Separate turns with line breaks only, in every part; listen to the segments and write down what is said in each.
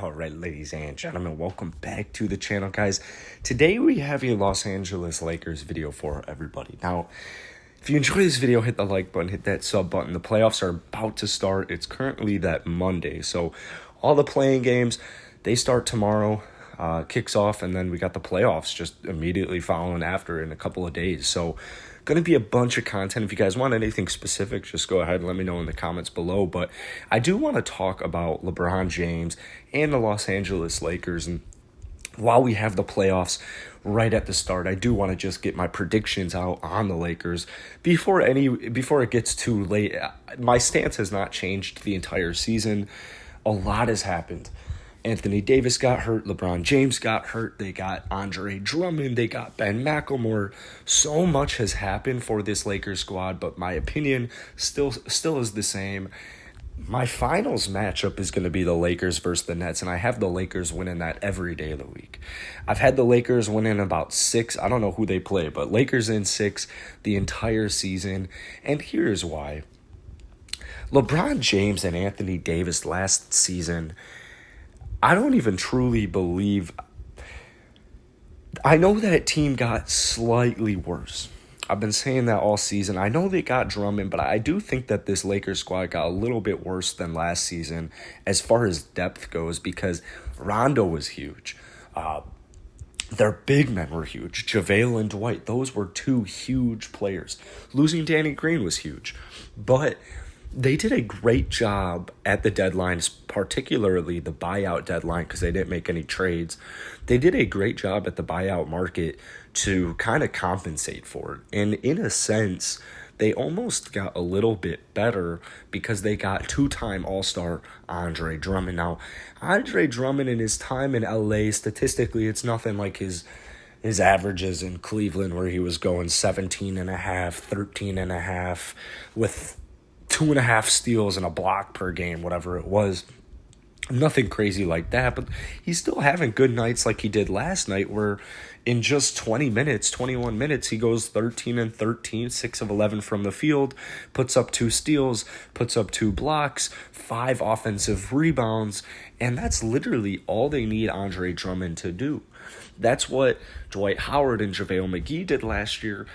All right, ladies and gentlemen, welcome back to the channel, guys. Today we have a Los Angeles Lakers video for everybody. Now, if you enjoy this video, hit the like button, hit that sub button. The playoffs are about to start. It's currently that Monday, so all the playing games, they start tomorrow, kicks off, and then we got the playoffs just immediately following after in a couple of days. So going to be a bunch of content. If you guys want anything specific, just go ahead and let me know in the comments below. But I do want to talk about LeBron James and the Los Angeles Lakers. And while we have the playoffs right at the start, I do want to just get my predictions out on the Lakers before it gets too late. My stance has not changed the entire season. A lot has happened. Anthony Davis got hurt. LeBron James got hurt. They got Andre Drummond. They got Ben McLemore. So much has happened for this Lakers squad, but my opinion still is the same. My finals matchup is going to be the Lakers versus the Nets, and I have the Lakers winning that every day of the week. I've had the Lakers winning about 6. I don't know who they play, but Lakers in 6 the entire season, and here's why. LeBron James and Anthony Davis last season, I don't even truly believe. I know that team got slightly worse. I've been saying that all season. I know they got Drummond, but I do think that this Lakers squad got a little bit worse than last season as far as depth goes because Rondo was huge. Their big men were huge. JaVale and Dwight, those were two huge players. Losing Danny Green was huge. But they did a great job at the deadlines, particularly the buyout deadline, because they didn't make any trades. They did a great job at the buyout market to kind of compensate for it. And in a sense, they almost got a little bit better because they got two-time All-Star Andre Drummond. Now, Andre Drummond in his time in LA, statistically, it's nothing like his averages in Cleveland where he was going 17.5, 13.5 with 2.5 steals and a block per game, whatever it was. Nothing crazy like that, but he's still having good nights like he did last night where in just 21 minutes, he goes 13 and 13, 6 of 11 from the field, puts up 2 steals, puts up 2 blocks, 5 offensive rebounds, and that's literally all they need Andre Drummond to do. That's what Dwight Howard and JaVale McGee did last year.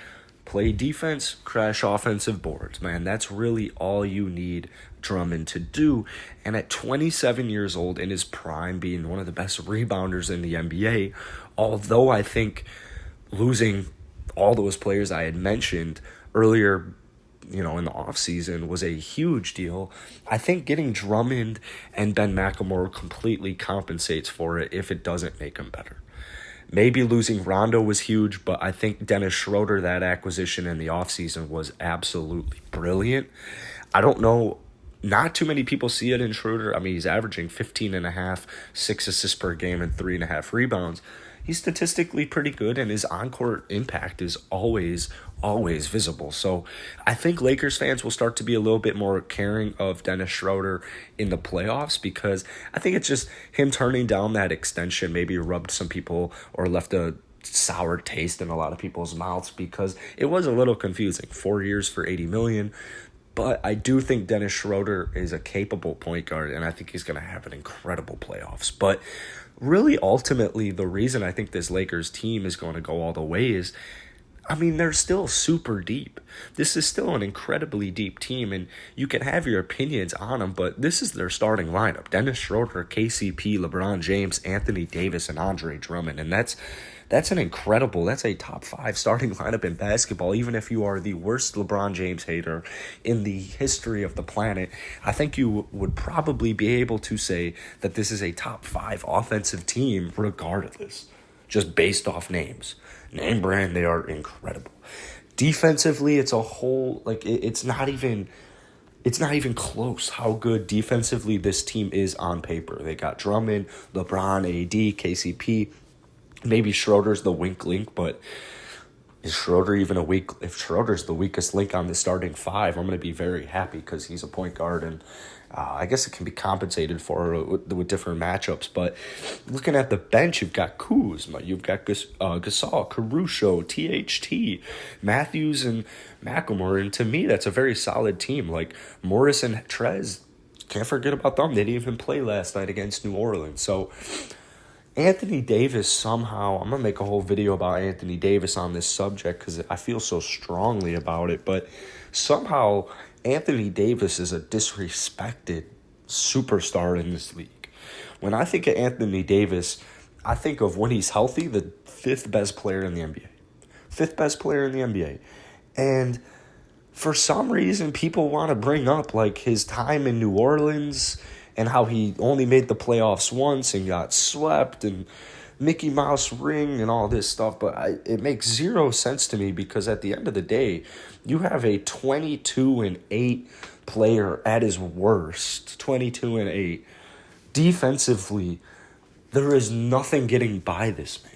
Play defense, crash offensive boards, man. That's really all you need Drummond to do. And at 27 years old, in his prime, being one of the best rebounders in the NBA, although I think losing all those players I had mentioned earlier, in the offseason was a huge deal, I think getting Drummond and Ben McLemore completely compensates for it if it doesn't make him better. Maybe losing Rondo was huge, but I think Dennis Schroeder, that acquisition in the offseason was absolutely brilliant. I don't know, not too many people see it in Schroeder. I mean, he's averaging 15.5, 6 assists per game, and 3.5 rebounds. He's statistically pretty good, and his on-court impact is always visible. So I think Lakers fans will start to be a little bit more caring of Dennis Schroeder in the playoffs because I think it's just him turning down that extension maybe rubbed some people or left a sour taste in a lot of people's mouths because it was a little confusing. 4 years for $80 million. But I do think Dennis Schroeder is a capable point guard, and I think he's going to have an incredible playoffs. But really, ultimately, the reason I think this Lakers team is going to go all the way is, they're still super deep. This is still an incredibly deep team, and you can have your opinions on them, but this is their starting lineup. Dennis Schroeder, KCP, LeBron James, Anthony Davis, and Andre Drummond, and that's a top 5 starting lineup in basketball. Even if you are the worst LeBron James hater in the history of the planet, I think you would probably be able to say that this is a top 5 offensive team regardless, just based off names. Name brand, they are incredible. Defensively, it's a whole, it's not even close how good defensively this team is on paper. They got Drummond, LeBron, AD, KCP. Maybe Schroeder's the weak link, but is Schroeder even if Schroeder's the weakest link on the starting 5, I'm going to be very happy because he's a point guard, and I guess it can be compensated for with different matchups. But looking at the bench, you've got Kuzma, you've got Gasol, Caruso, THT, Matthews, and McLemore, and to me, that's a very solid team. Like Morris and Trez can't forget about them. They didn't even play last night against New Orleans. So Anthony Davis somehow, I'm going to make a whole video about Anthony Davis on this subject because I feel so strongly about it, but somehow Anthony Davis is a disrespected superstar in this league. When I think of Anthony Davis, I think of when he's healthy, the fifth best player in the NBA. Fifth best player in the NBA. And for some reason, people want to bring up like his time in New Orleans and how he only made the playoffs once and got swept and Mickey Mouse ring and all this stuff. But it makes zero sense to me because at the end of the day, you have a 22-8 player at his worst. 22-8. Defensively, there is nothing getting by this man.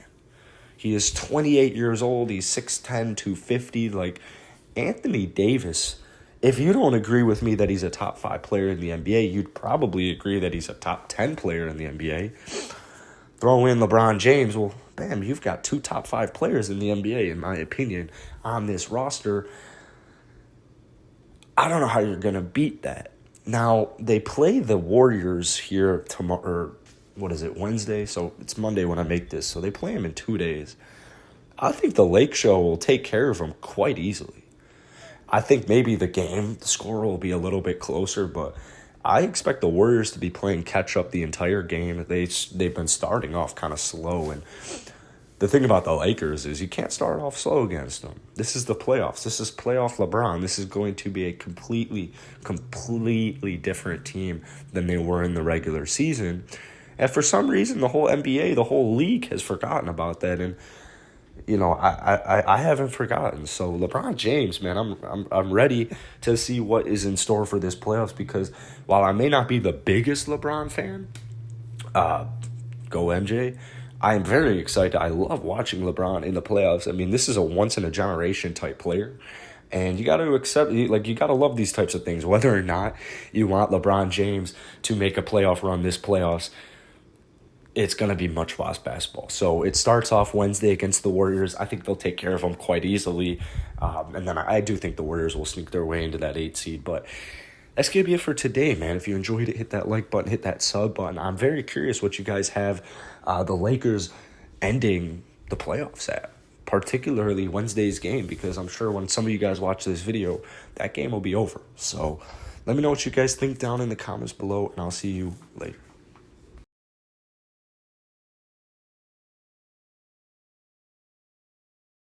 He is 28 years old. He's 6'10", 250. Like, Anthony Davis, if you don't agree with me that he's a top 5 player in the NBA, you'd probably agree that he's a top 10 player in the NBA. Throw in LeBron James, well, bam, you've got 2 top 5 players in the NBA, in my opinion, on this roster. I don't know how you're going to beat that. Now, they play the Warriors here tomorrow, or what is it, Wednesday? So it's Monday when I make this. So they play them in 2 days. I think the Lake Show will take care of them quite easily. I think maybe the score will be a little bit closer, but I expect the Warriors to be playing catch-up the entire game. They've been starting off kind of slow, and the thing about the Lakers is you can't start off slow against them. This is the playoffs. This is playoff LeBron. This is going to be a completely different team than they were in the regular season. And for some reason, the whole NBA, the whole league has forgotten about that, and you know, I haven't forgotten. So LeBron James, man, I'm ready to see what is in store for this playoffs because while I may not be the biggest LeBron fan, go MJ, I am very excited. I love watching LeBron in the playoffs. I mean, this is a once-in-a-generation type player. And you got to accept, like, you got to love these types of things. Whether or not you want LeBron James to make a playoff run this playoffs, it's going to be much fast basketball. So it starts off Wednesday against the Warriors. I think they'll take care of them quite easily. And then I do think the Warriors will sneak their way into that 8 seed. But that's going to be it for today, man. If you enjoyed it, hit that like button, hit that sub button. I'm very curious what you guys have the Lakers ending the playoffs at, particularly Wednesday's game, because I'm sure when some of you guys watch this video, that game will be over. So let me know what you guys think down in the comments below, and I'll see you later.